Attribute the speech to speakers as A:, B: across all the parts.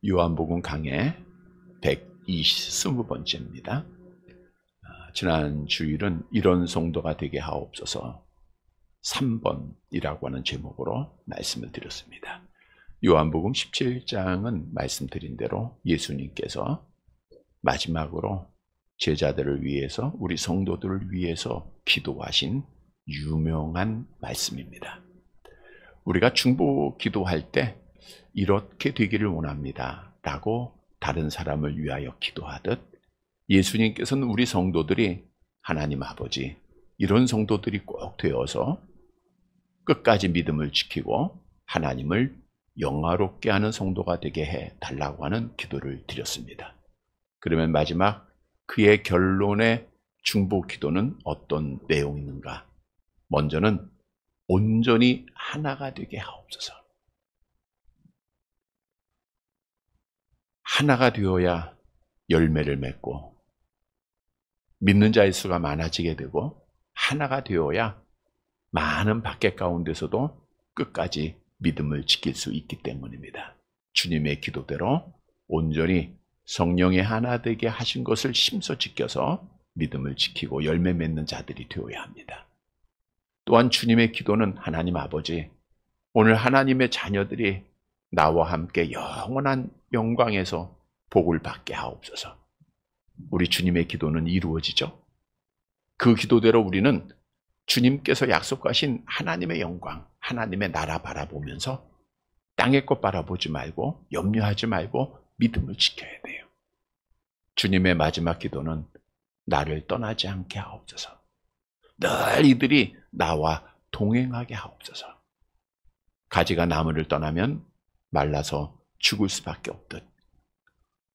A: 요한복음 강해 120번째입니다. 지난 주일은 이런 성도가 되게 하옵소서 3번이라고 하는 제목으로 말씀을 드렸습니다. 요한복음 17장은 말씀드린 대로 예수님께서 마지막으로 제자들을 위해서, 우리 성도들을 위해서 기도하신 유명한 말씀입니다. 우리가 중보 기도할 때 이렇게 되기를 원합니다 라고 다른 사람을 위하여 기도하듯, 예수님께서는 우리 성도들이 하나님 아버지, 이런 성도들이 꼭 되어서 끝까지 믿음을 지키고 하나님을 영화롭게 하는 성도가 되게 해달라고 하는 기도를 드렸습니다. 그러면 마지막 그의 결론의 중보 기도는 어떤 내용이 있는가? 먼저는 온전히 하나가 되게 하옵소서. 하나가 되어야 열매를 맺고 믿는 자의 수가 많아지게 되고, 하나가 되어야 많은 박해 가운데서도 끝까지 믿음을 지킬 수 있기 때문입니다. 주님의 기도대로 온전히 성령의 하나 되게 하신 것을 심소 지켜서 믿음을 지키고 열매 맺는 자들이 되어야 합니다. 또한 주님의 기도는 하나님 아버지, 오늘 하나님의 자녀들이 나와 함께 영원한 영광에서 복을 받게 하옵소서. 우리 주님의 기도는 이루어지죠. 그 기도대로 우리는 주님께서 약속하신 하나님의 영광, 하나님의 나라 바라보면서 땅의 것 바라보지 말고 염려하지 말고 믿음을 지켜야 돼요. 주님의 마지막 기도는 나를 떠나지 않게 하옵소서. 늘 이들이 나와 동행하게 하옵소서. 가지가 나무를 떠나면 말라서 죽을 수밖에 없듯,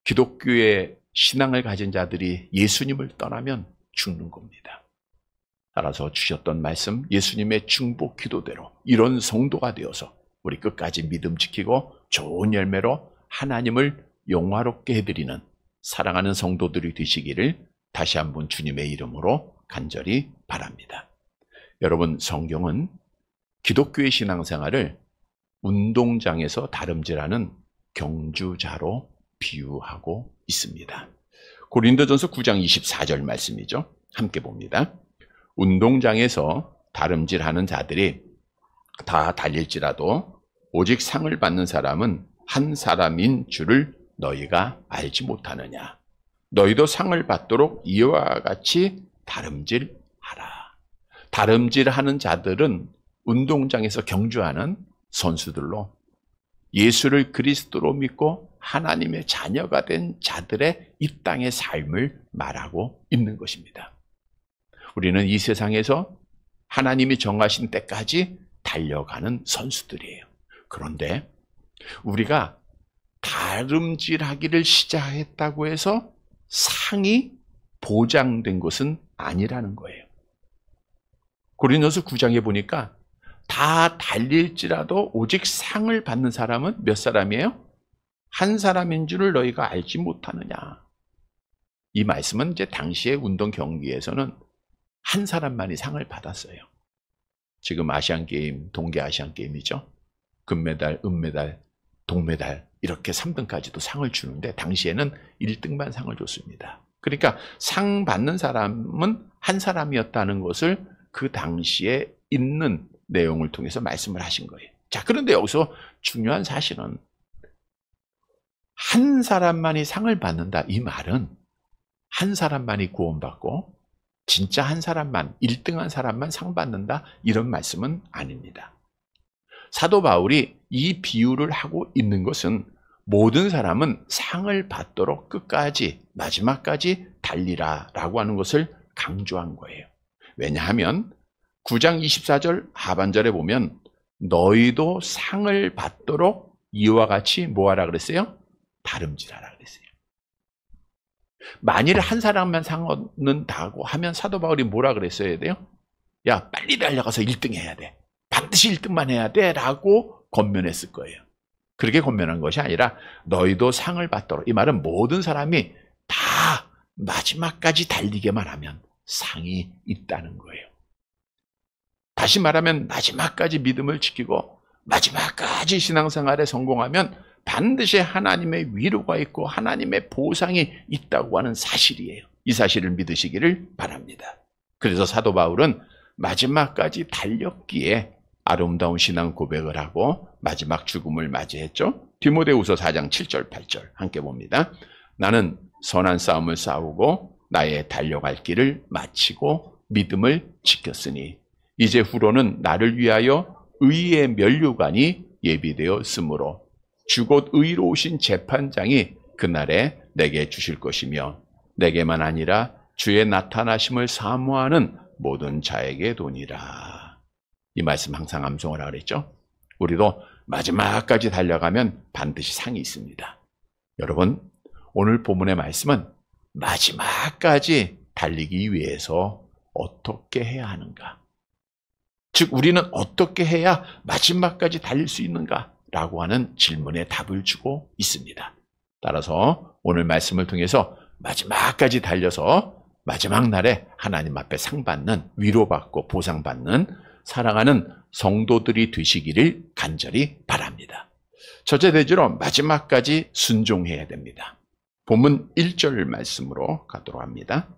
A: 기독교의 신앙을 가진 자들이 예수님을 떠나면 죽는 겁니다. 따라서 주셨던 말씀, 예수님의 중보 기도대로 이런 성도가 되어서 우리 끝까지 믿음 지키고 좋은 열매로 하나님을 영화롭게 해드리는 사랑하는 성도들이 되시기를 다시 한번 주님의 이름으로 간절히 바랍니다. 여러분, 성경은 기독교의 신앙생활을 운동장에서 다름질하는 경주자로 비유하고 있습니다. 고린도전서 9장 24절 말씀이죠. 함께 봅니다. 운동장에서 다름질하는 자들이 다 달릴지라도 오직 상을 받는 사람은 한 사람인 줄을 너희가 알지 못하느냐. 너희도 상을 받도록 이와 같이 다름질하라. 다름질하는 자들은 운동장에서 경주하는 선수들로 예수를 그리스도로 믿고 하나님의 자녀가 된 자들의 이 땅의 삶을 말하고 있는 것입니다. 우리는 이 세상에서 하나님이 정하신 때까지 달려가는 선수들이에요. 그런데 우리가 다름질하기를 시작했다고 해서 상이 보장된 것은 아니라는 거예요. 고린도서 9장에 보니까 다 달릴지라도 오직 상을 받는 사람은 몇 사람이에요? 한 사람인 줄을 너희가 알지 못하느냐. 이 말씀은 이제 당시의 운동 경기에서는 한 사람만이 상을 받았어요. 지금 아시안게임, 동계아시안게임이죠. 금메달, 은메달, 동메달 이렇게 3등까지도 상을 주는데 당시에는 1등만 상을 줬습니다. 그러니까 상 받는 사람은 한 사람이었다는 것을 그 당시에 있는 내용을 통해서 말씀을 하신 거예요. 자, 그런데 여기서 중요한 사실은 한 사람만이 상을 받는다. 이 말은 한 사람만이 구원받고 진짜 한 사람만, 1등한 사람만 상 받는다. 이런 말씀은 아닙니다. 사도 바울이 이 비유를 하고 있는 것은 모든 사람은 상을 받도록 끝까지, 마지막까지 달리라 라고 하는 것을 강조한 거예요. 왜냐하면 9장 24절 하반절에 보면 너희도 상을 받도록 이와 같이 뭐하라 그랬어요? 다름질하라 그랬어요. 만일 한 사람만 상 얻는다고 하면 사도 바울이 뭐라 그랬어야 돼요? 야, 빨리 달려가서 1등 해야 돼. 반드시 1등만 해야 돼 라고 권면했을 거예요. 그렇게 권면한 것이 아니라 너희도 상을 받도록. 이 말은 모든 사람이 다 마지막까지 달리게만 하면 상이 있다는 거예요. 다시 말하면 마지막까지 믿음을 지키고 마지막까지 신앙생활에 성공하면 반드시 하나님의 위로가 있고 하나님의 보상이 있다고 하는 사실이에요. 이 사실을 믿으시기를 바랍니다. 그래서 사도 바울은 마지막까지 달렸기에 아름다운 신앙 고백을 하고 마지막 죽음을 맞이했죠. 디모데후서 4장 7절 8절 함께 봅니다. 나는 선한 싸움을 싸우고 나의 달려갈 길을 마치고 믿음을 지켰으니 이제 후로는 나를 위하여 의의 면류관이 예비되었으므로 주 곧 의로우신 재판장이 그날에 내게 주실 것이며 내게만 아니라 주의 나타나심을 사모하는 모든 자에게 도니라. 이 말씀 항상 암송하라 그랬죠. 우리도 마지막까지 달려가면 반드시 상이 있습니다. 여러분, 오늘 본문의 말씀은 마지막까지 달리기 위해서 어떻게 해야 하는가? 즉 우리는 어떻게 해야 마지막까지 달릴 수 있는가? 라고 하는 질문에 답을 주고 있습니다. 따라서 오늘 말씀을 통해서 마지막까지 달려서 마지막 날에 하나님 앞에 상 받는, 위로받고 보상받는 사랑하는 성도들이 되시기를 간절히 바랍니다. 첫째 대지로 마지막까지 순종해야 됩니다. 본문 1절 말씀으로 가도록 합니다.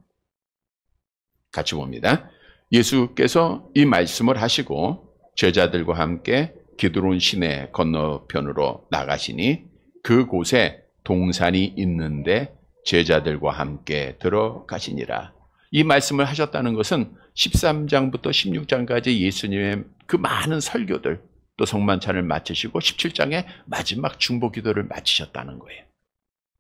A: 같이 봅니다. 예수께서 이 말씀을 하시고 제자들과 함께 기드론 시내 건너편으로 나가시니 그곳에 동산이 있는데 제자들과 함께 들어가시니라. 이 말씀을 하셨다는 것은 13장부터 16장까지 예수님의 그 많은 설교들, 또 성만찬을 마치시고 17장에 마지막 중보 기도를 마치셨다는 거예요.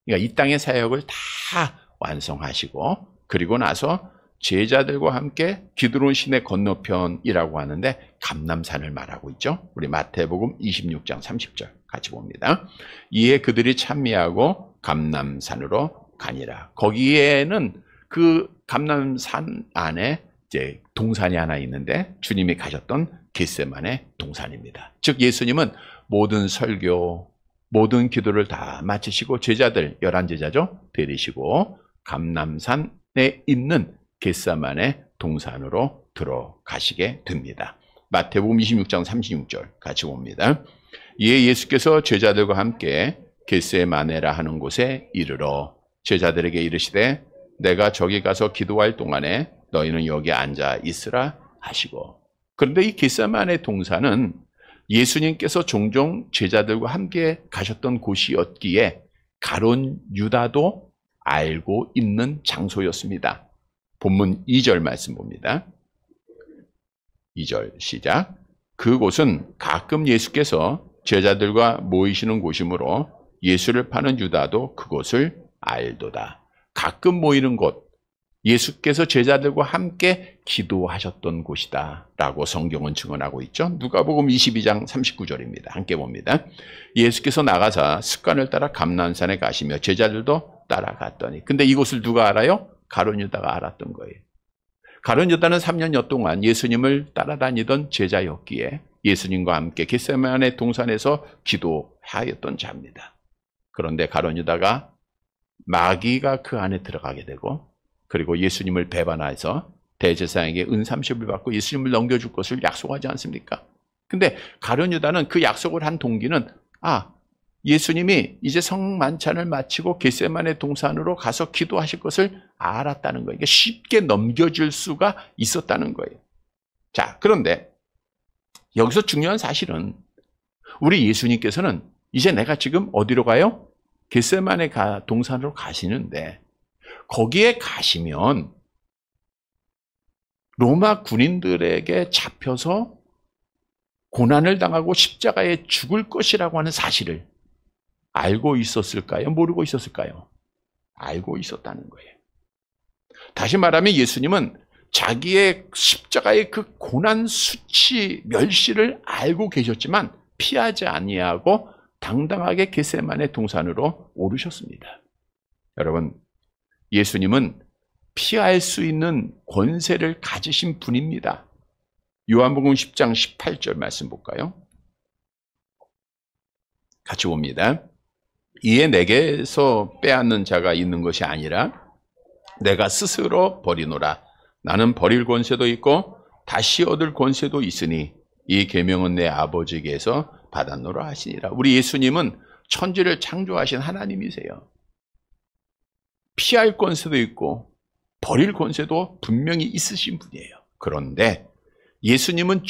A: 그러니까 이 땅의 사역을 다 완성하시고 그리고 나서 제자들과 함께 기드론 시내 건너편이라고 하는데 감람산을 말하고 있죠. 우리 마태복음 26장 30절 같이 봅니다. 이에 그들이 찬미하고 감람산으로 가니라. 거기에는 그 감람산 안에 이제 동산이 하나 있는데 주님이 가셨던 겟세마네 동산입니다. 즉 예수님은 모든 설교, 모든 기도를 다 마치시고 제자들, 11제자죠. 데리시고 감람산에 있는 겟세마네 동산으로 들어가시게 됩니다. 마태복음 26장 36절 같이 봅니다. 이에 예수께서 제자들과 함께 겟세마네라 하는 곳에 이르러 제자들에게 이르시되 내가 저기 가서 기도할 동안에 너희는 여기 앉아 있으라 하시고. 그런데 이 겟세마네 동산은 예수님께서 종종 제자들과 함께 가셨던 곳이었기에 가룟 유다도 알고 있는 장소였습니다. 본문 2절 말씀 봅니다. 2절 시작. 그곳은 가끔 예수께서 제자들과 모이시는 곳이므로 예수를 파는 유다도 그곳을 알도다. 가끔 모이는 곳, 예수께서 제자들과 함께 기도하셨던 곳이다 라고 성경은 증언하고 있죠. 누가복음 22장 39절입니다. 함께 봅니다. 예수께서 나가사 습관을 따라 감람산에 가시며 제자들도 따라갔더니. 근데 이곳을 누가 알아요? 가룟 유다가 알았던 거예요. 가룟 유다는 3년여 동안 예수님을 따라다니던 제자였기에 예수님과 함께 겟세마네 동산에서 기도하였던 자입니다. 그런데 가룟 유다가 마귀가 그 안에 들어가게 되고 그리고 예수님을 배반해서 대제사장에게 은 30을 받고 예수님을 넘겨줄 것을 약속하지 않습니까? 근데 가룟 유다는 그 약속을 한 동기는 예수님이 이제 성만찬을 마치고 겟세마네 동산으로 가서 기도하실 것을 알았다는 거예요. 쉽게 넘겨줄 수가 있었다는 거예요. 자, 그런데 여기서 중요한 사실은 우리 예수님께서는 이제 내가 지금 어디로 가요? 겟세마네 동산으로 가시는데 거기에 가시면 로마 군인들에게 잡혀서 고난을 당하고 십자가에 죽을 것이라고 하는 사실을 알고 있었을까요? 모르고 있었을까요? 알고 있었다는 거예요. 다시 말하면 예수님은 자기의 십자가의 그 고난 수치 멸시를 알고 계셨지만 피하지 아니하고 당당하게 겟세마네 동산으로 오르셨습니다. 여러분, 예수님은 피할 수 있는 권세를 가지신 분입니다. 요한복음 10장 18절 말씀 볼까요? 같이 봅니다. 이에 내게서 빼앗는 자가 있는 것이 아니라 내가 스스로 버리노라. 나는 버릴 권세도 있고 다시 얻을 권세도 있으니 이 계명은 내 아버지께서 받았노라 하시니라. 우리 예수님은 천지를 창조하신 하나님이세요. 피할 권세도 있고 버릴 권세도 분명히 있으신 분이에요. 그런데 예수님은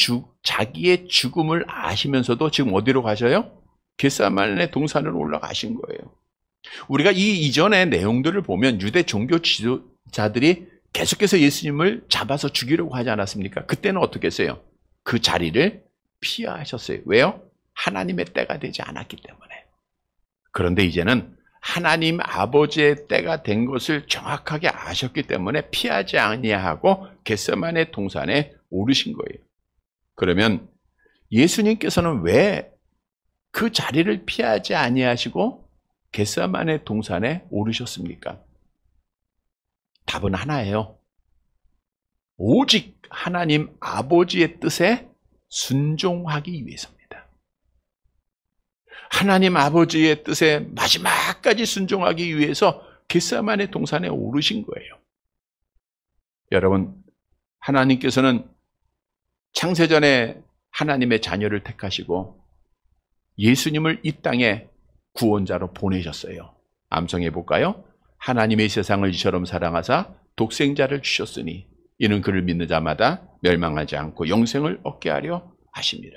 A: 자기의 죽음을 아시면서도 지금 어디로 가셔요? 겟세마네 동산으로 올라가신 거예요. 우리가 이 이전의 내용들을 보면 유대 종교 지도자들이 계속해서 예수님을 잡아서 죽이려고 하지 않았습니까? 그때는 어떻게 했어요? 그 자리를 피하셨어요. 왜요? 하나님의 때가 되지 않았기 때문에. 그런데 이제는 하나님 아버지의 때가 된 것을 정확하게 아셨기 때문에 피하지 아니하고 겟세마네 동산에 오르신 거예요. 그러면 예수님께서는 왜 그 자리를 피하지 아니하시고 겟세마네 동산에 오르셨습니까? 답은 하나예요. 오직 하나님 아버지의 뜻에 순종하기 위해서입니다. 하나님 아버지의 뜻에 마지막까지 순종하기 위해서 겟세마네 동산에 오르신 거예요. 여러분, 하나님께서는 창세전에 하나님의 자녀를 택하시고 예수님을 이 땅에 구원자로 보내셨어요. 암송해 볼까요? 하나님의 세상을 이처럼 사랑하사 독생자를 주셨으니 이는 그를 믿는 자마다 멸망하지 않고 영생을 얻게 하려 하십니다.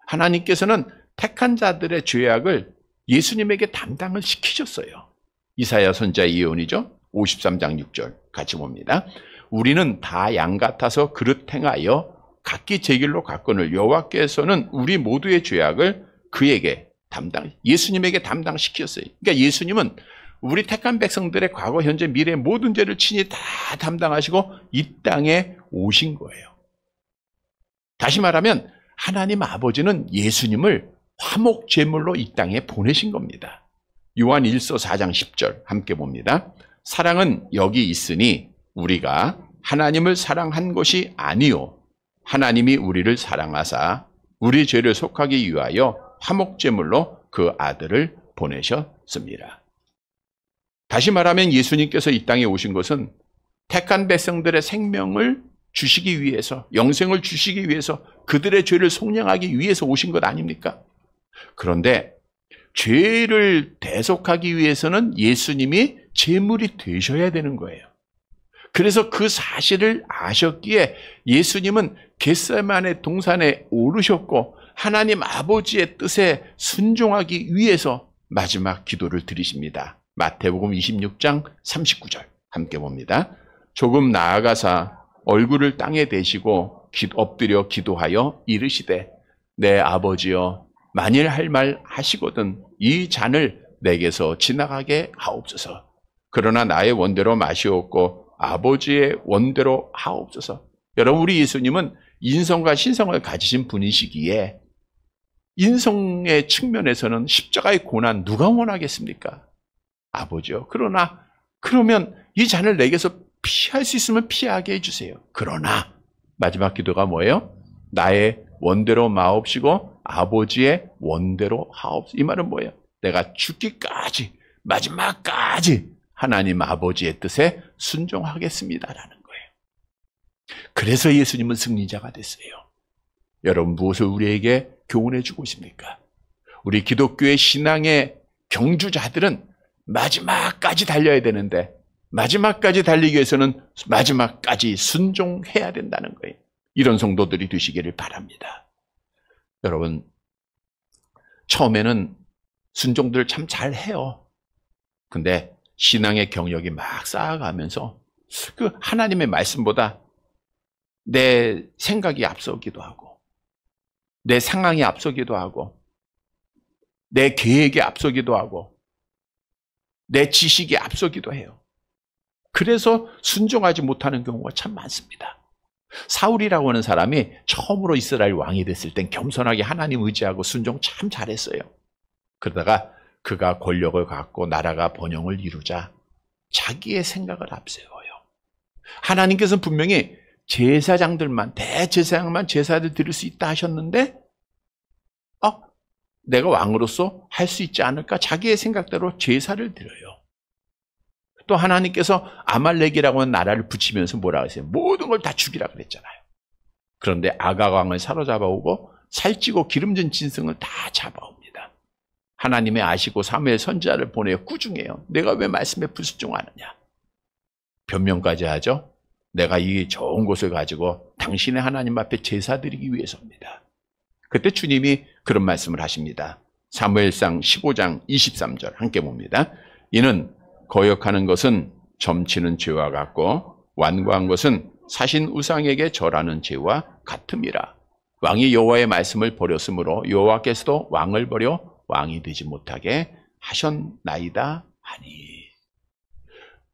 A: 하나님께서는 택한 자들의 죄악을 예수님에게 담당을 시키셨어요. 이사야 선지자의 예언이죠. 53장 6절 같이 봅니다. 우리는 다 양 같아서 그릇 행하여 각기 제 길로 갔거늘 여호와께서는 우리 모두의 죄악을 그에게 예수님에게 담당시켰어요. 그러니까 예수님은 우리 택한 백성들의 과거, 현재, 미래 모든 죄를 친히 다 담당하시고 이 땅에 오신 거예요. 다시 말하면 하나님 아버지는 예수님을 화목 제물로 이 땅에 보내신 겁니다. 요한 1서 4장 10절 함께 봅니다. 사랑은 여기 있으니 우리가 하나님을 사랑한 것이 아니요 하나님이 우리를 사랑하사 우리 죄를 속하기 위하여 화목제물로 그 아들을 보내셨습니다. 다시 말하면 예수님께서 이 땅에 오신 것은 택한 백성들의 생명을 주시기 위해서, 영생을 주시기 위해서, 그들의 죄를 속량하기 위해서 오신 것 아닙니까? 그런데 죄를 대속하기 위해서는 예수님이 제물이 되셔야 되는 거예요. 그래서 그 사실을 아셨기에 예수님은 겟세마네 동산에 오르셨고 하나님 아버지의 뜻에 순종하기 위해서 마지막 기도를 드리십니다. 마태복음 26장 39절 함께 봅니다. 조금 나아가사 얼굴을 땅에 대시고 엎드려 기도하여 이르시되 내 아버지여 만일 할 말 하시거든 이 잔을 내게서 지나가게 하옵소서. 그러나 나의 원대로 마시옵고 아버지의 원대로 하옵소서. 여러분, 우리 예수님은 인성과 신성을 가지신 분이시기에 인성의 측면에서는 십자가의 고난 누가 원하겠습니까? 아버지요. 그러면 이 잔을 내게서 피할 수 있으면 피하게 해주세요. 그러나 마지막 기도가 뭐예요? 나의 원대로 마옵시고 아버지의 원대로 하옵소서. 이 말은 뭐예요? 내가 죽기까지 마지막까지 하나님 아버지의 뜻에 순종하겠습니다라는 거예요. 그래서 예수님은 승리자가 됐어요. 여러분, 무엇을 우리에게 교훈해 주고 있습니까? 우리 기독교의 신앙의 경주자들은 마지막까지 달려야 되는데 마지막까지 달리기 위해서는 마지막까지 순종해야 된다는 거예요. 이런 성도들이 되시기를 바랍니다. 여러분, 처음에는 순종들 참 잘해요. 근데 신앙의 경력이 막 쌓아가면서 그 하나님의 말씀보다 내 생각이 앞서기도 하고 내 상황이 앞서기도 하고 내 계획이 앞서기도 하고 내 지식이 앞서기도 해요. 그래서 순종하지 못하는 경우가 참 많습니다. 사울이라고 하는 사람이 처음으로 이스라엘 왕이 됐을 땐 겸손하게 하나님 의지하고 순종 참 잘했어요. 그러다가 그가 권력을 갖고 나라가 번영을 이루자 자기의 생각을 앞세워요. 하나님께서는 분명히 제사장들만, 대제사장만 제사를 드릴 수 있다 하셨는데 내가 왕으로서 할 수 있지 않을까? 자기의 생각대로 제사를 드려요. 또 하나님께서 아말렉이라고 하는 나라를 붙이면서 뭐라 하세요? 모든 걸 다 죽이라 그랬잖아요. 그런데 아각 왕을 사로잡아오고 살찌고 기름진 짐승을 다 잡아옵니다. 하나님의 아시고 사무엘 선지자를 보내어 꾸중해요. 내가 왜 말씀에 불순종하느냐. 변명까지 하죠. 내가 이 좋은 곳을 가지고 당신의 하나님 앞에 제사드리기 위해서입니다. 그때 주님이 그런 말씀을 하십니다. 사무엘상 15장 23절 함께 봅니다. 이는 거역하는 것은 점치는 죄와 같고 완고한 것은 사신 우상에게 절하는 죄와 같음이라. 왕이 여호와의 말씀을 버렸으므로 여호와께서도 왕을 버려 왕이 되지 못하게 하셨나이다 하니.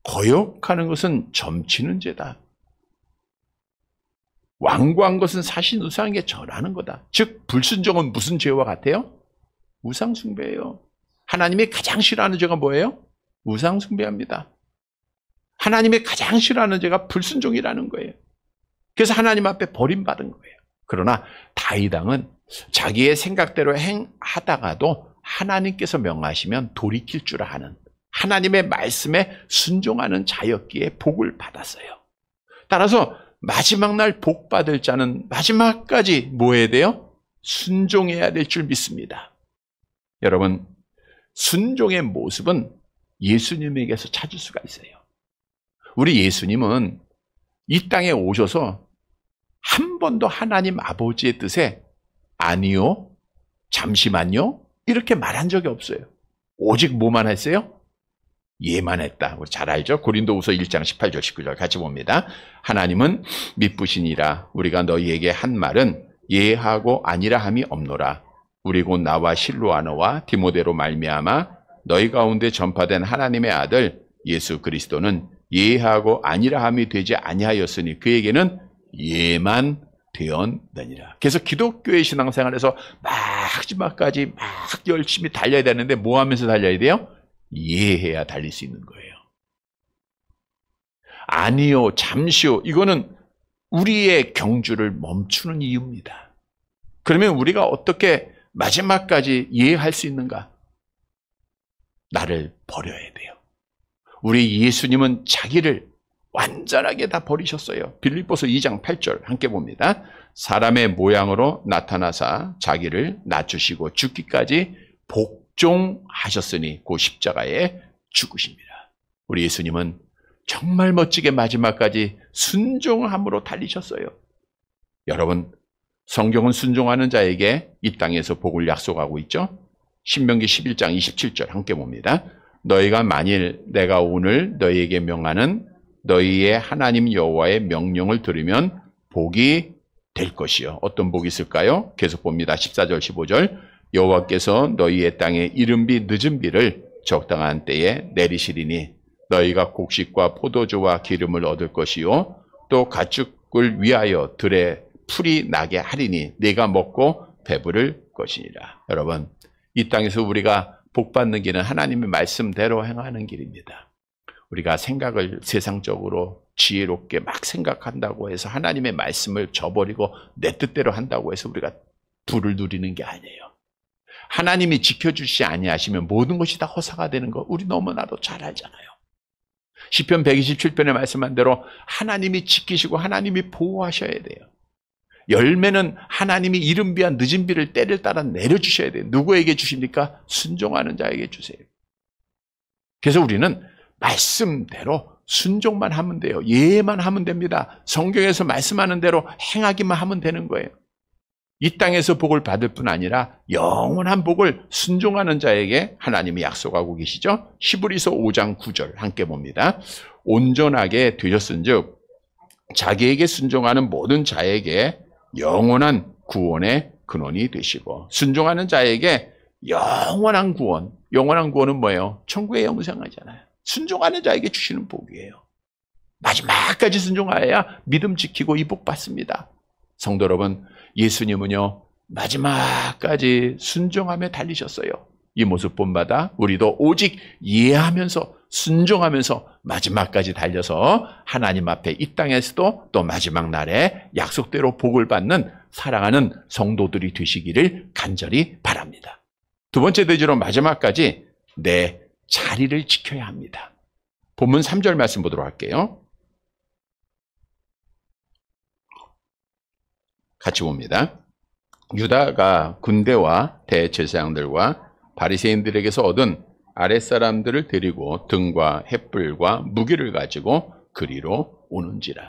A: 거역하는 것은 점치는 죄다. 완고한 것은 사신 우상에게 절하는 거다. 즉 불순종은 무슨 죄와 같아요? 우상 숭배예요. 하나님이 가장 싫어하는 죄가 뭐예요? 우상 숭배합니다. 하나님이 가장 싫어하는 죄가 불순종이라는 거예요. 그래서 하나님 앞에 버림받은 거예요. 그러나 다윗 왕은 자기의 생각대로 행하다가도 하나님께서 명하시면 돌이킬 줄 아는 하나님의 말씀에 순종하는 자였기에 복을 받았어요. 따라서 마지막 날 복 받을 자는 마지막까지 뭐 해야 돼요? 순종해야 될 줄 믿습니다. 여러분, 순종의 모습은 예수님에게서 찾을 수가 있어요. 우리 예수님은 이 땅에 오셔서 한 번도 하나님 아버지의 뜻에 아니요, 잠시만요 이렇게 말한 적이 없어요. 오직 뭐만 했어요? 예만 했다. 우리 잘 알죠? 고린도후서 1장 18절 19절 같이 봅니다. 하나님은 미쁘시니라. 우리가 너희에게 한 말은 예하고 아니라 함이 없노라. 우리 곧 나와 실로아너와 디모데로 말미암아 너희 가운데 전파된 하나님의 아들 예수 그리스도는 예하고 아니라 함이 되지 아니하였으니 그에게는 예만 되었느니라. 그래서 기독교의 신앙생활에서 마지막까지 막 열심히 달려야 되는데 뭐 하면서 달려야 돼요? 이해해야 달릴 수 있는 거예요. 아니요, 잠시요. 이거는 우리의 경주를 멈추는 이유입니다. 그러면 우리가 어떻게 마지막까지 이해할 수 있는가? 나를 버려야 돼요. 우리 예수님은 자기를 완전하게 다 버리셨어요. 빌립보서 2장 8절 함께 봅니다. 사람의 모양으로 나타나사 자기를 낮추시고 죽기까지 복종하셨으니 그 십자가에 죽으십니다. 우리 예수님은 정말 멋지게 마지막까지 순종함으로 달리셨어요. 여러분, 성경은 순종하는 자에게 이 땅에서 복을 약속하고 있죠. 신명기 11장 27절 함께 봅니다. 너희가 만일 내가 오늘 너희에게 명하는 너희의 하나님 여호와의 명령을 들으면 복이 될 것이요. 어떤 복이 있을까요? 계속 봅니다. 14절 15절 여호와께서 너희의 땅에 이른비 늦은비를 적당한 때에 내리시리니 너희가 곡식과 포도주와 기름을 얻을 것이요 또 가축을 위하여 들에 풀이 나게 하리니 네가 먹고 배부를 것이니라. 여러분, 이 땅에서 우리가 복받는 길은 하나님의 말씀대로 행하는 길입니다. 우리가 생각을 세상적으로 지혜롭게 막 생각한다고 해서 하나님의 말씀을 저버리고 내 뜻대로 한다고 해서 우리가 부를 누리는 게 아니에요. 하나님이 지켜주시지 아니하시면 모든 것이 다 허사가 되는 거 우리 너무나도 잘 알잖아요. 시편 127편에 말씀한 대로 하나님이 지키시고 하나님이 보호하셔야 돼요. 열매는 하나님이 이른비와 늦은비를 때를 따라 내려주셔야 돼요. 누구에게 주십니까? 순종하는 자에게 주세요. 그래서 우리는 말씀대로 순종만 하면 돼요. 예만 하면 됩니다. 성경에서 말씀하는 대로 행하기만 하면 되는 거예요. 이 땅에서 복을 받을 뿐 아니라 영원한 복을 순종하는 자에게 하나님이 약속하고 계시죠. 히브리서 5장 9절 함께 봅니다. 온전하게 되셨은즉 자기에게 순종하는 모든 자에게 영원한 구원의 근원이 되시고 순종하는 자에게 영원한 구원. 영원한 구원은 뭐예요? 천국의 영생하잖아요. 순종하는 자에게 주시는 복이에요. 마지막까지 순종하여야 믿음 지키고 이 복 받습니다. 성도 여러분, 예수님은요 마지막까지 순종하며 달리셨어요. 이 모습 본받아 우리도 오직 이해하면서 순종하면서 마지막까지 달려서 하나님 앞에 이 땅에서도 또 마지막 날에 약속대로 복을 받는 사랑하는 성도들이 되시기를 간절히 바랍니다. 두 번째 대지로 마지막까지 내 자리를 지켜야 합니다. 본문 3절 말씀 보도록 할게요. 같이 봅니다. 유다가 군대와 대제사장들과 바리새인들에게서 얻은 아랫사람들을 데리고 등과 횃불과 무기를 가지고 그리로 오는지라.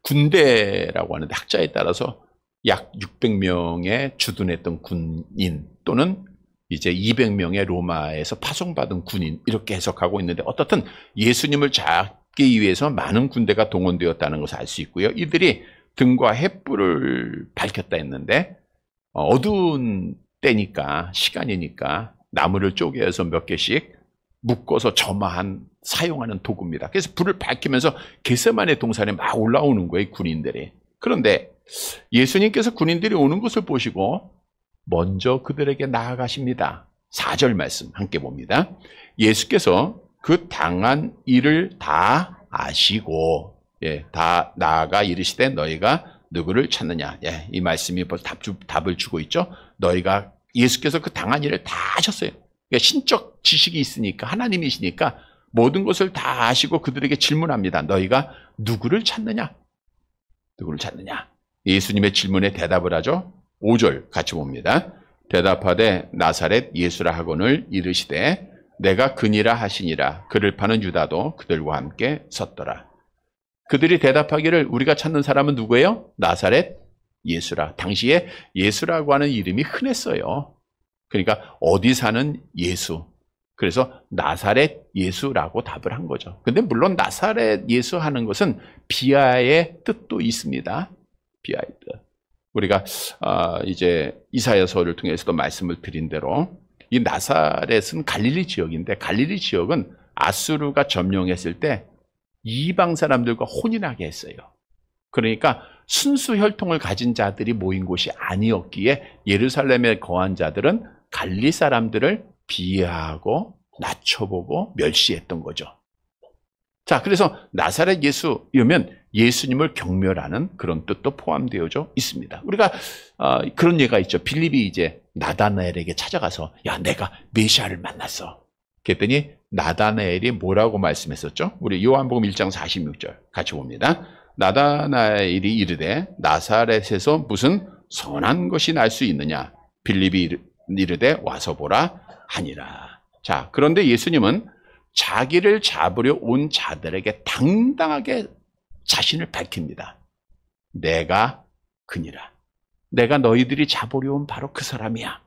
A: 군대라고 하는데 학자에 따라서 약 600명의 주둔했던 군인 또는 이제 200명의 로마에서 파송받은 군인 이렇게 해석하고 있는데 어떻든 예수님을 잡기 위해서 많은 군대가 동원되었다는 것을 알 수 있고요. 이들이 등과 횃불을 밝혔다 했는데 어두운 때니까 시간이니까 나무를 쪼개서 몇 개씩 묶어서 점화한 사용하는 도구입니다. 그래서 불을 밝히면서 겟세마네 동산에 막 올라오는 거예요, 군인들이. 그런데 예수님께서 군인들이 오는 것을 보시고 먼저 그들에게 나아가십니다. 4절 말씀 함께 봅니다. 예수께서 그 당한 일을 다 아시고 다 나아가 이르시되 너희가 누구를 찾느냐. 이 말씀이 벌써 답을 주고 있죠. 너희가 예수께서 그 당한 일을 다 하셨어요. 그러니까 신적 지식이 있으니까 하나님이시니까 모든 것을 다 아시고 그들에게 질문합니다. 너희가 누구를 찾느냐? 누구를 찾느냐? 예수님의 질문에 대답을 하죠. 5절 같이 봅니다. 대답하되 나사렛 예수라 하거늘 이르시되 내가 그니라 하시니라. 그를 파는 유다도 그들과 함께 섰더라. 그들이 대답하기를 우리가 찾는 사람은 누구예요? 나사렛 예수라. 당시에 예수라고 하는 이름이 흔했어요. 그러니까 어디 사는 예수. 그래서 나사렛 예수라고 답을 한 거죠. 근데 물론 나사렛 예수 하는 것은 비하의 뜻도 있습니다. 비하의 뜻. 우리가 이제 이사야서를 통해서도 말씀을 드린 대로 이 나사렛은 갈릴리 지역인데 갈릴리 지역은 아수르가 점령했을 때 이방 사람들과 혼인하게 했어요. 그러니까 순수 혈통을 가진 자들이 모인 곳이 아니었기에 예루살렘에 거한 자들은 갈릴리 사람들을 비하하고 낮춰보고 멸시했던 거죠. 자, 그래서 나사렛 예수이면 예수님을 경멸하는 그런 뜻도 포함되어져 있습니다. 우리가 그런 예가 있죠. 빌립이 이제 나다나엘에게 찾아가서 야, 내가 메시아를 만났어. 그랬더니 나다나엘이 뭐라고 말씀했었죠? 우리 요한복음 1장 46절 같이 봅니다. 나다나엘이 이르되 나사렛에서 무슨 선한 것이 날 수 있느냐? 빌립이 이르되 와서 보라 하니라. 자, 그런데 예수님은 자기를 잡으려 온 자들에게 당당하게 자신을 밝힙니다. 내가 그니라. 내가 너희들이 잡으려 온 바로 그 사람이야.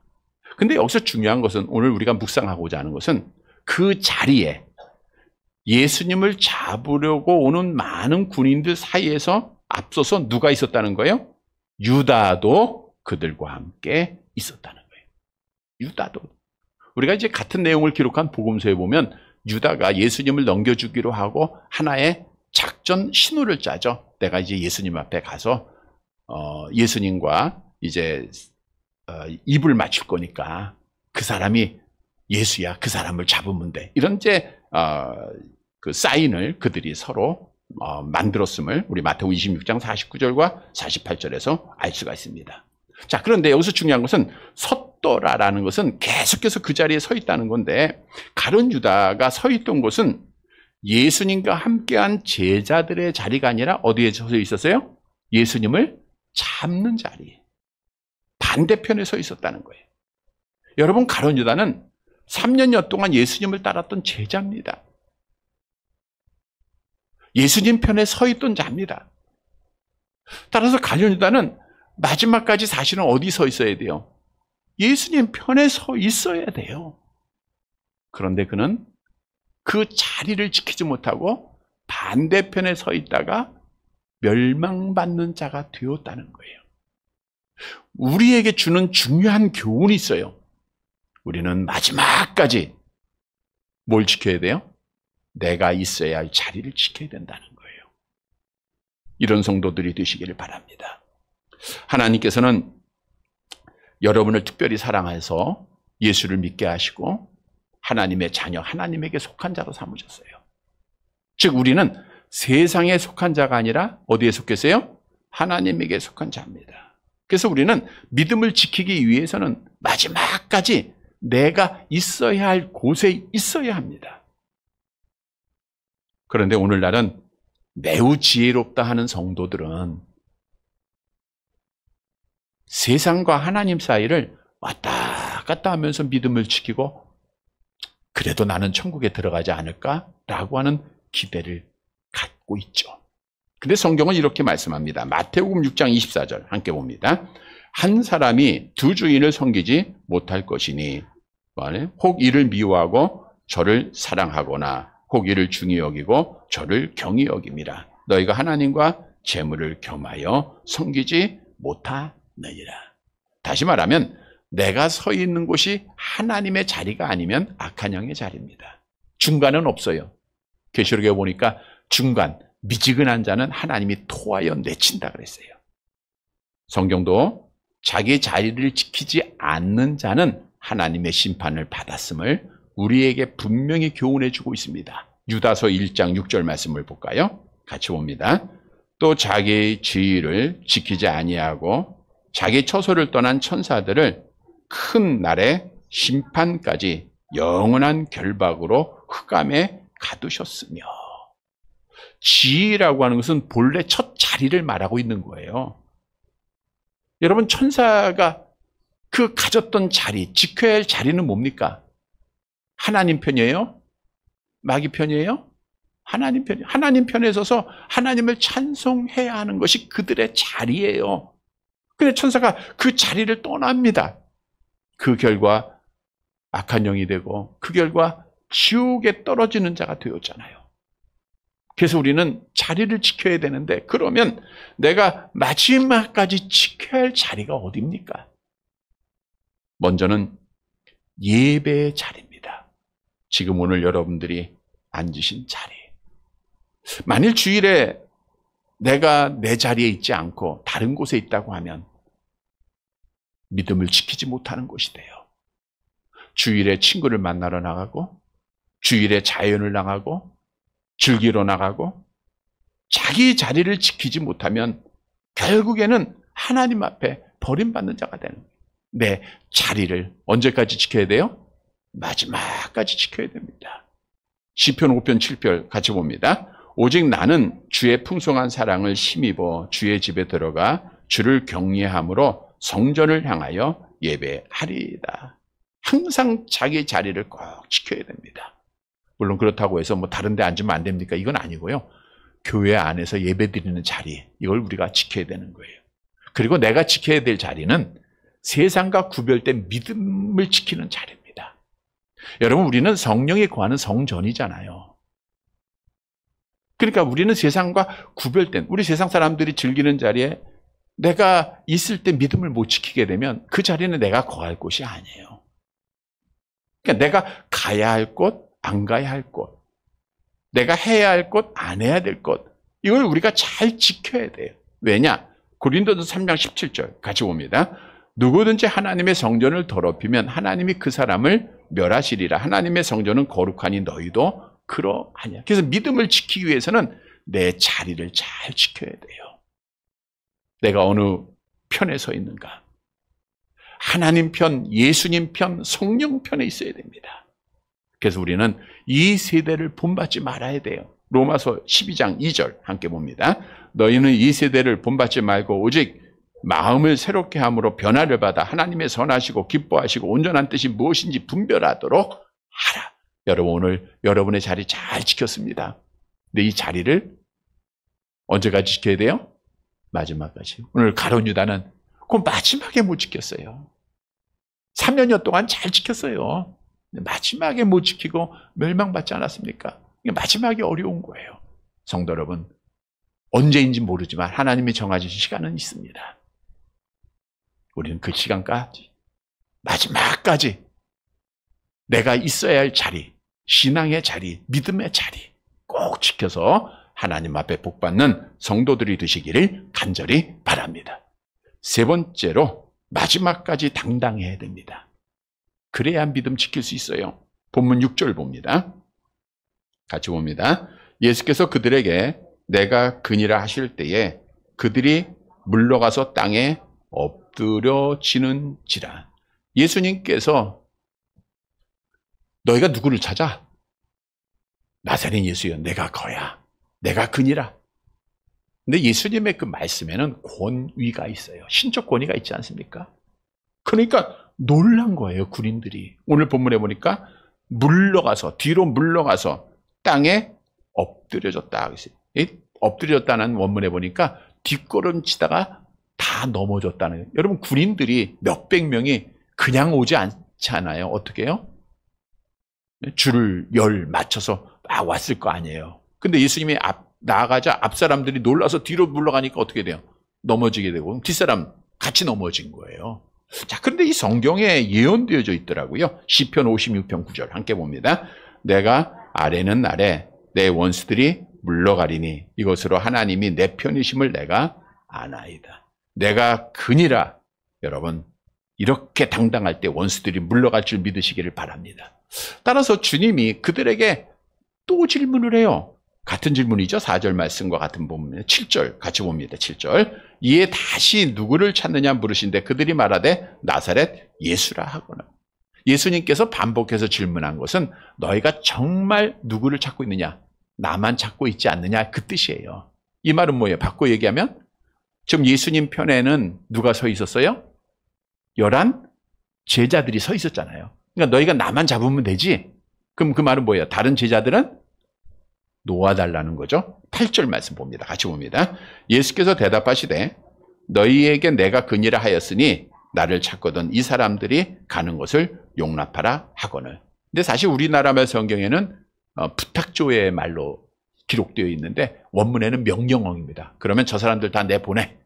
A: 근데 여기서 중요한 것은 오늘 우리가 묵상하고자 하는 것은 그 자리에 예수님을 잡으려고 오는 많은 군인들 사이에서 앞서서 누가 있었다는 거예요? 유다도 그들과 함께 있었다는 거예요. 유다도. 우리가 이제 같은 내용을 기록한 복음서에 보면 유다가 예수님을 넘겨주기로 하고 하나의 작전 신호를 짜죠. 내가 이제 예수님 앞에 가서 예수님과 이제 입을 맞출 거니까 그 사람이 예수야. 그 사람을 잡으면 돼. 이런 이제 그 사인을 그들이 서로 만들었음을 우리 마태복음 26장 49절과 48절에서 알 수가 있습니다. 자, 그런데 여기서 중요한 것은 섰더라라는 것은 계속해서 그 자리에 서 있다는 건데 가룟 유다가 서 있던 곳은 예수님과 함께한 제자들의 자리가 아니라 어디에 서 있었어요? 예수님을 잡는 자리. 반대편에 서 있었다는 거예요. 여러분, 가룟 유다는 3년여 동안 예수님을 따랐던 제자입니다. 예수님 편에 서 있던 자입니다. 따라서 가룟 유다는 마지막까지 사실은 어디 서 있어야 돼요? 예수님 편에 서 있어야 돼요. 그런데 그는 그 자리를 지키지 못하고 반대편에 서 있다가 멸망받는 자가 되었다는 거예요. 우리에게 주는 중요한 교훈이 있어요. 우리는 마지막까지 뭘 지켜야 돼요? 내가 있어야 할 자리를 지켜야 된다는 거예요. 이런 성도들이 되시기를 바랍니다. 하나님께서는 여러분을 특별히 사랑해서 예수를 믿게 하시고 하나님의 자녀, 하나님에게 속한 자로 삼으셨어요. 즉 우리는 세상에 속한 자가 아니라 어디에 속했어요? 하나님에게 속한 자입니다. 그래서 우리는 믿음을 지키기 위해서는 마지막까지 내가 있어야 할 곳에 있어야 합니다. 그런데 오늘날은 매우 지혜롭다 하는 성도들은 세상과 하나님 사이를 왔다 갔다 하면서 믿음을 지키고 그래도 나는 천국에 들어가지 않을까라고 하는 기대를 갖고 있죠. 근데 성경은 이렇게 말씀합니다. 마태복음 6장 24절 함께 봅니다. 한 사람이 두 주인을 섬기지 못할 것이니 혹 이를 미워하고 저를 사랑하거나 혹 이를 중히 여기고 저를 경히 여김이라. 너희가 하나님과 재물을 겸하여 섬기지 못하느니라. 다시 말하면 내가 서 있는 곳이 하나님의 자리가 아니면 악한 영의 자리입니다. 중간은 없어요. 계시록에 보니까 중간, 미지근한 자는 하나님이 토하여 내친다 그랬어요. 성경도 자기 자리를 지키지 않는 자는 하나님의 심판을 받았음을 우리에게 분명히 교훈해 주고 있습니다. 유다서 1장 6절 말씀을 볼까요? 같이 봅니다. 또 자기 지위를 지키지 아니하고 자기 처소를 떠난 천사들을 큰 날의 심판까지 영원한 결박으로 흑암에 가두셨으며. 지위라고 하는 것은 본래 첫 자리를 말하고 있는 거예요. 여러분, 천사가 그 가졌던 자리, 지켜야 할 자리는 뭡니까? 하나님 편이에요? 마귀 편이에요? 하나님 편이에요. 하나님 편에 서서 하나님을 찬송해야 하는 것이 그들의 자리예요. 근데 천사가 그 자리를 떠납니다. 그 결과 악한 영이 되고 그 결과 지옥에 떨어지는 자가 되었잖아요. 그래서 우리는 자리를 지켜야 되는데, 그러면 내가 마지막까지 지켜야 할 자리가 어디입니까? 먼저는 예배의 자리입니다. 지금 오늘 여러분들이 앉으신 자리. 만일 주일에 내가 내 자리에 있지 않고 다른 곳에 있다고 하면 믿음을 지키지 못하는 것이 돼요. 주일에 친구를 만나러 나가고, 주일에 자연을 나가고, 즐기러 나가고, 자기 자리를 지키지 못하면 결국에는 하나님 앞에 버림받는 자가 되는 거예요. 내 자리를 언제까지 지켜야 돼요? 마지막까지 지켜야 됩니다. 시편 5편 7편 같이 봅니다. 오직 나는 주의 풍성한 사랑을 힘입어 주의 집에 들어가 주를 경외함으로 성전을 향하여 예배하리이다. 항상 자기 자리를 꼭 지켜야 됩니다. 물론 그렇다고 해서 뭐 다른 데 앉으면 안 됩니까? 이건 아니고요. 교회 안에서 예배드리는 자리, 이걸 우리가 지켜야 되는 거예요. 그리고 내가 지켜야 될 자리는 세상과 구별된 믿음을 지키는 자리입니다. 여러분, 우리는 성령에 거하는 성전이잖아요. 그러니까 우리는 세상과 구별된, 우리 세상 사람들이 즐기는 자리에 내가 있을 때 믿음을 못 지키게 되면 그 자리는 내가 거할 곳이 아니에요. 그러니까 내가 가야 할 곳, 안 가야 할 곳, 내가 해야 할 것, 안 해야 될 것, 이걸 우리가 잘 지켜야 돼요. 왜냐? 고린도서 3장 17절 같이 봅니다. 누구든지 하나님의 성전을 더럽히면 하나님이 그 사람을 멸하시리라. 하나님의 성전은 거룩하니 너희도 그러하냐. 그래서 믿음을 지키기 위해서는 내 자리를 잘 지켜야 돼요. 내가 어느 편에 서 있는가? 하나님 편, 예수님 편, 성령 편에 있어야 됩니다. 그래서 우리는 이 세대를 본받지 말아야 돼요. 로마서 12장 2절 함께 봅니다. 너희는 이 세대를 본받지 말고 오직 마음을 새롭게 함으로 변화를 받아 하나님의 선하시고 기뻐하시고 온전한 뜻이 무엇인지 분별하도록 하라. 여러분, 오늘 여러분의 자리 잘 지켰습니다. 근데 이 자리를 언제까지 지켜야 돼요? 마지막까지. 오늘 가룟 유다는 그 마지막에 못 지켰어요. 3년여 동안 잘 지켰어요. 마지막에 못 지키고 멸망받지 않았습니까? 마지막이 어려운 거예요. 성도 여러분, 언제인지 모르지만 하나님이 정해주신 시간은 있습니다. 우리는 그 시간까지, 마지막까지 내가 있어야 할 자리, 신앙의 자리, 믿음의 자리 꼭 지켜서 하나님 앞에 복받는 성도들이 되시기를 간절히 바랍니다. 세 번째로 마지막까지 당당해야 됩니다. 그래야 믿음 지킬 수 있어요. 본문 6절 봅니다. 같이 봅니다. 예수께서 그들에게 내가 그니라 하실 때에 그들이 물러가서 땅에 엎드려지는지라. 예수님께서 너희가 누구를 찾아? 나사렛 예수여, 내가 거야. 내가 그니라. 근데 예수님의 그 말씀에는 권위가 있어요. 신적 권위가 있지 않습니까? 그러니까 놀란 거예요, 군인들이. 오늘 본문에 보니까 뒤로 물러가서 땅에 엎드려졌다. 이 엎드려졌다는 원문에 보니까 뒷걸음치다가 다 넘어졌다는 거예요. 여러분, 군인들이 몇백 명이 그냥 오지 않잖아요. 어떻게 해요? 줄을 맞춰서 막 왔을 거 아니에요. 근데 예수님이 나아가자 앞 사람들이 놀라서 뒤로 물러가니까 어떻게 돼요? 넘어지게 되고 뒷사람 같이 넘어진 거예요. 자, 그런데 이 성경에 예언되어져 있더라고요. 시편 56편 9절 함께 봅니다. 내가 아래는 아래 내 원수들이 물러가리니 이것으로 하나님이 내 편이심을 내가 아나이다. 내가 그니라. 여러분, 이렇게 당당할 때 원수들이 물러갈 줄 믿으시기를 바랍니다. 따라서 주님이 그들에게 또 질문을 해요. 같은 질문이죠. 4절 말씀과 같은 부분이에요. 7절 같이 봅니다. 7절. 이에 다시 누구를 찾느냐 물으신데 그들이 말하되 나사렛 예수라 하거나. 예수님께서 반복해서 질문한 것은 너희가 정말 누구를 찾고 있느냐? 나만 찾고 있지 않느냐? 그 뜻이에요. 이 말은 뭐예요? 바꿔 얘기하면 지금 예수님 편에는 누가 서 있었어요? 11 제자들이 서 있었잖아요. 그러니까 너희가 나만 잡으면 되지. 그럼 그 말은 뭐예요? 다른 제자들은 놓아달라는 거죠. 8절 말씀 봅니다. 같이 봅니다. 예수께서 대답하시되 너희에게 내가 그니라 하였으니 나를 찾거든 이 사람들이 가는 것을 용납하라 하거늘. 근데 사실 우리나라 말 성경에는 부탁조의 말로 기록되어 있는데 원문에는 명령어입니다. 그러면 저 사람들 다 내보내.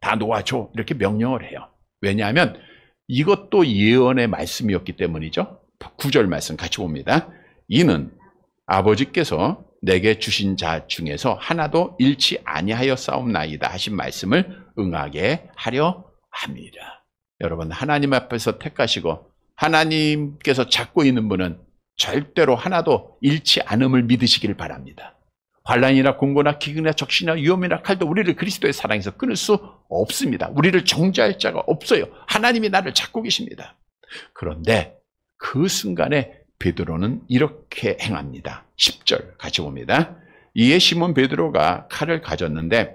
A: 다 놓아줘. 이렇게 명령을 해요. 왜냐하면 이것도 예언의 말씀이었기 때문이죠. 9절 말씀 같이 봅니다. 이는 아버지께서 내게 주신 자 중에서 하나도 잃지 아니하였사옵나이다 하신 말씀을 응하게 하려 합니다. 여러분, 하나님 앞에서 택하시고 하나님께서 찾고 있는 분은 절대로 하나도 잃지 않음을 믿으시기를 바랍니다. 환난이나 공고나 기근이나 적신이나 위험이나 칼도 우리를 그리스도의 사랑에서 끊을 수 없습니다. 우리를 정죄할 자가 없어요. 하나님이 나를 찾고 계십니다. 그런데 그 순간에 베드로는 이렇게 행합니다. 10절 같이 봅니다. 이에 시몬 베드로가 칼을 가졌는데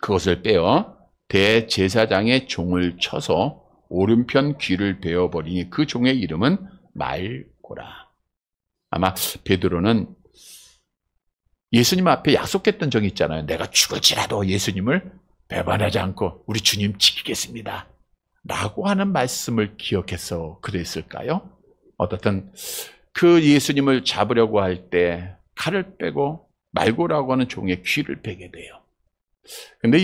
A: 그것을 빼어 대제사장의 종을 쳐서 오른편 귀를 베어버리니 그 종의 이름은 말고라. 아마 베드로는 예수님 앞에 약속했던 적이 있잖아요. 내가 죽을지라도 예수님을 배반하지 않고 우리 주님 지키겠습니다 라고 하는 말씀을 기억해서 그랬을까요? 어떻든 그 예수님을 잡으려고 할 때 칼을 빼고 말고라고 하는 종의 귀를 베게 돼요. 근데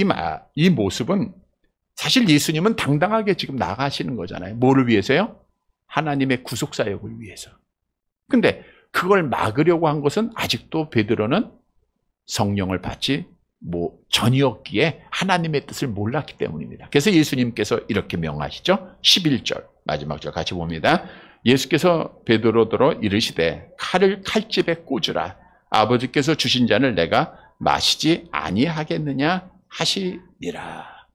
A: 이 모습은 사실 예수님은 당당하게 지금 나가시는 거잖아요. 뭐를 위해서요? 하나님의 구속사역을 위해서. 근데 그걸 막으려고 한 것은 아직도 베드로는 성령을 받지 전이었기에 하나님의 뜻을 몰랐기 때문입니다. 그래서 예수님께서 이렇게 명하시죠. 11절 마지막 절 같이 봅니다. 예수께서 베드로더러 이르시되 칼을 칼집에 꽂으라. 아버지께서 주신 잔을 내가 마시지 아니하겠느냐 하시니라.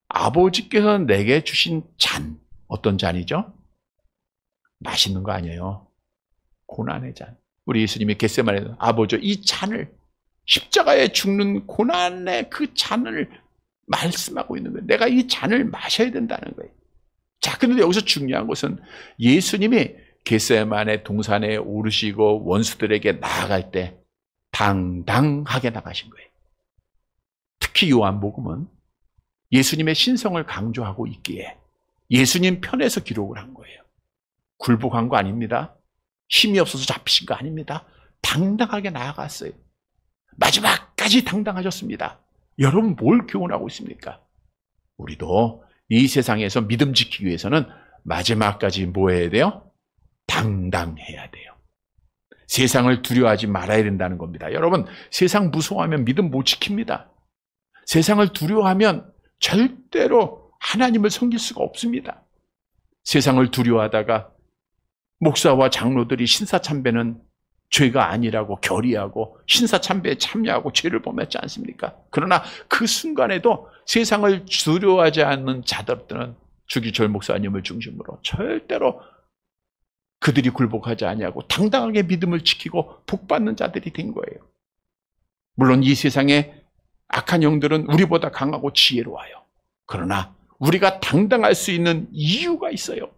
A: 아버지께서 내게 주신 잔, 어떤 잔이죠? 맛있는 거 아니에요. 고난의 잔. 우리 예수님이 겟세마네에서 아버지 이 잔을, 십자가에 죽는 고난의 그 잔을 말씀하고 있는 거예요. 내가 이 잔을 마셔야 된다는 거예요. 자, 그런데 여기서 중요한 것은 예수님이 겟세마네 동산에 오르시고 원수들에게 나아갈 때 당당하게 나가신 거예요. 특히 요한복음은 예수님의 신성을 강조하고 있기에 예수님 편에서 기록을 한 거예요. 굴복한 거 아닙니다. 힘이 없어서 잡히신 거 아닙니다. 당당하게 나아갔어요. 마지막까지 당당하셨습니다. 여러분 뭘 교훈하고 있습니까? 우리도 이 세상에서 믿음 지키기 위해서는 마지막까지 뭐 해야 돼요? 당당해야 돼요. 세상을 두려워하지 말아야 된다는 겁니다. 여러분, 세상 무서워하면 믿음 못 지킵니다. 세상을 두려워하면 절대로 하나님을 섬길 수가 없습니다. 세상을 두려워하다가 목사와 장로들이 신사참배는 죄가 아니라고 결의하고 신사참배에 참여하고 죄를 범했지 않습니까? 그러나 그 순간에도 세상을 두려워하지 않는 자들은 주기철 목사님을 중심으로 절대로 그들이 굴복하지 아니하고 당당하게 믿음을 지키고 복받는 자들이 된 거예요. 물론 이 세상에 악한 영들은 우리보다 강하고 지혜로워요. 그러나 우리가 당당할 수 있는 이유가 있어요.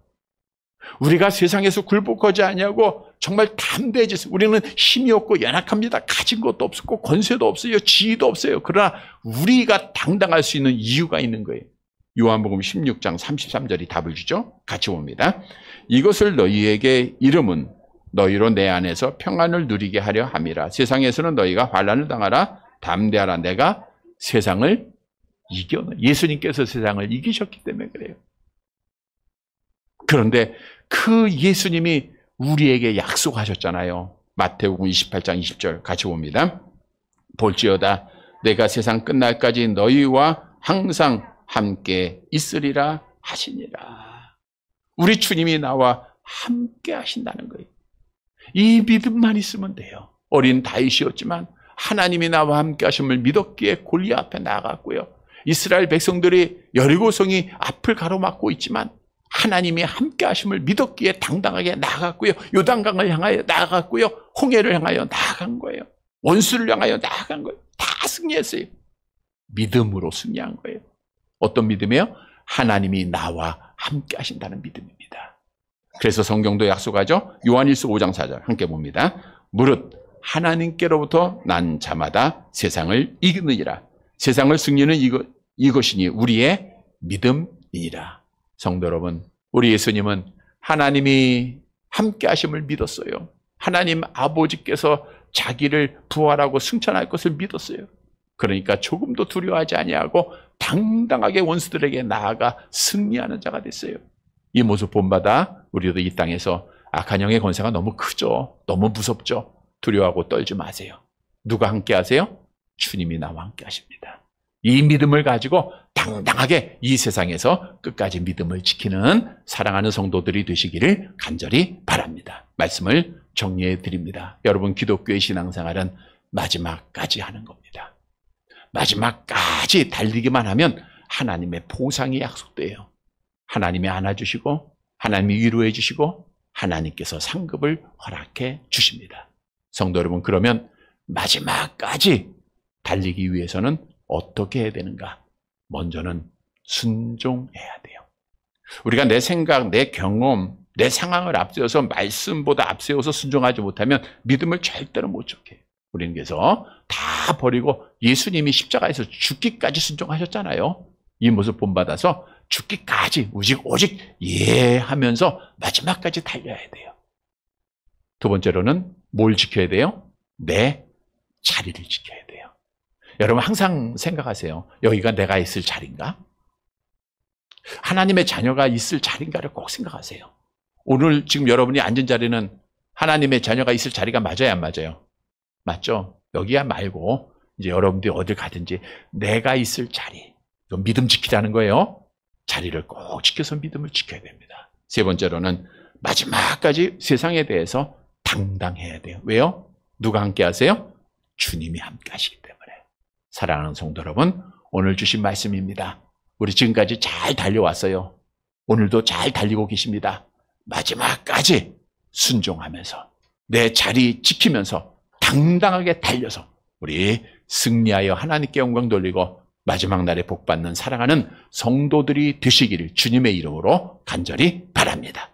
A: 우리가 세상에서 굴복하지 아니하고 정말 담대해져서 우리는 힘이 없고 연약합니다. 가진 것도 없고 권세도 없어요. 지위도 없어요. 그러나 우리가 당당할 수 있는 이유가 있는 거예요. 요한복음 16장 33절이 답을 주죠. 같이 봅니다. 이것을 너희에게 이름은 너희로 내 안에서 평안을 누리게 하려 함이라. 세상에서는 너희가 환난을 당하라. 담대하라. 내가 세상을 이겨내. 예수님께서 세상을 이기셨기 때문에 그래요. 그런데 그 예수님이 우리에게 약속하셨잖아요. 마태복음 28장 20절 같이 봅니다. 볼지어다 내가 세상 끝날까지 너희와 항상 함께 있으리라 하시니라. 우리 주님이 나와 함께 하신다는 거예요. 이 믿음만 있으면 돼요. 어린 다윗이었지만 하나님이 나와 함께 하심을 믿었기에 골리앗 앞에 나아갔고요. 이스라엘 백성들이 여리고성이 앞을 가로막고 있지만 하나님이 함께 하심을 믿었기에 당당하게 나아갔고요. 요단강을 향하여 나아갔고요. 홍해를 향하여 나아간 거예요. 원수를 향하여 나아간 거예요. 다 승리했어요. 믿음으로 승리한 거예요. 어떤 믿음이에요? 하나님이 나와 함께 하신다는 믿음입니다. 그래서 성경도 약속하죠. 요한일서 5장 4절 함께 봅니다. 무릇 하나님께로부터 난 자마다 세상을 이기느니라. 세상을 승리는 이것이니 우리의 믿음이니라. 성도 여러분, 우리 예수님은 하나님이 함께 하심을 믿었어요. 하나님 아버지께서 자기를 부활하고 승천할 것을 믿었어요. 그러니까 조금도 두려워하지 아니하고 당당하게 원수들에게 나아가 승리하는 자가 됐어요. 이 모습 본받아 우리도 이 땅에서 악한 영의 권세가 너무 크죠. 너무 무섭죠. 두려워하고 떨지 마세요. 누가 함께 하세요? 주님이 나와 함께 하십니다. 이 믿음을 가지고 당당하게 이 세상에서 끝까지 믿음을 지키는 사랑하는 성도들이 되시기를 간절히 바랍니다. 말씀을 정리해 드립니다. 여러분, 기독교의 신앙생활은 마지막까지 하는 겁니다. 마지막까지 달리기만 하면 하나님의 보상이 약속돼요. 하나님이 안아주시고 하나님이 위로해 주시고 하나님께서 상급을 허락해 주십니다. 성도 여러분, 그러면 마지막까지 달리기 위해서는 어떻게 해야 되는가? 먼저는 순종해야 돼요. 우리가 내 생각, 내 경험, 내 상황을 앞세워서 말씀보다 앞세워서 순종하지 못하면 믿음을 절대로 못 지켜요. 우리는 그래서 다 버리고 예수님이 십자가에서 죽기까지 순종하셨잖아요. 이 모습 본받아서 죽기까지 오직 예 하면서 마지막까지 달려야 돼요. 두 번째로는 뭘 지켜야 돼요? 내 자리를 지켜야 돼요. 여러분 항상 생각하세요. 여기가 내가 있을 자리인가? 하나님의 자녀가 있을 자리인가를 꼭 생각하세요. 오늘 지금 여러분이 앉은 자리는 하나님의 자녀가 있을 자리가 맞아요, 안 맞아요? 맞죠? 여기야 말고 이제 여러분들이 어딜 가든지 내가 있을 자리, 이건 믿음 지키라는 거예요. 자리를 꼭 지켜서 믿음을 지켜야 됩니다. 세 번째로는 마지막까지 세상에 대해서 당당해야 돼요. 왜요? 누가 함께 하세요? 주님이 함께 하시기 때문에. 사랑하는 성도 여러분, 오늘 주신 말씀입니다. 우리 지금까지 잘 달려왔어요. 오늘도 잘 달리고 계십니다. 마지막까지 순종하면서 내 자리 지키면서 당당하게 달려서 우리 승리하여 하나님께 영광 돌리고 마지막 날에 복받는 사랑하는 성도들이 되시기를 주님의 이름으로 간절히 바랍니다.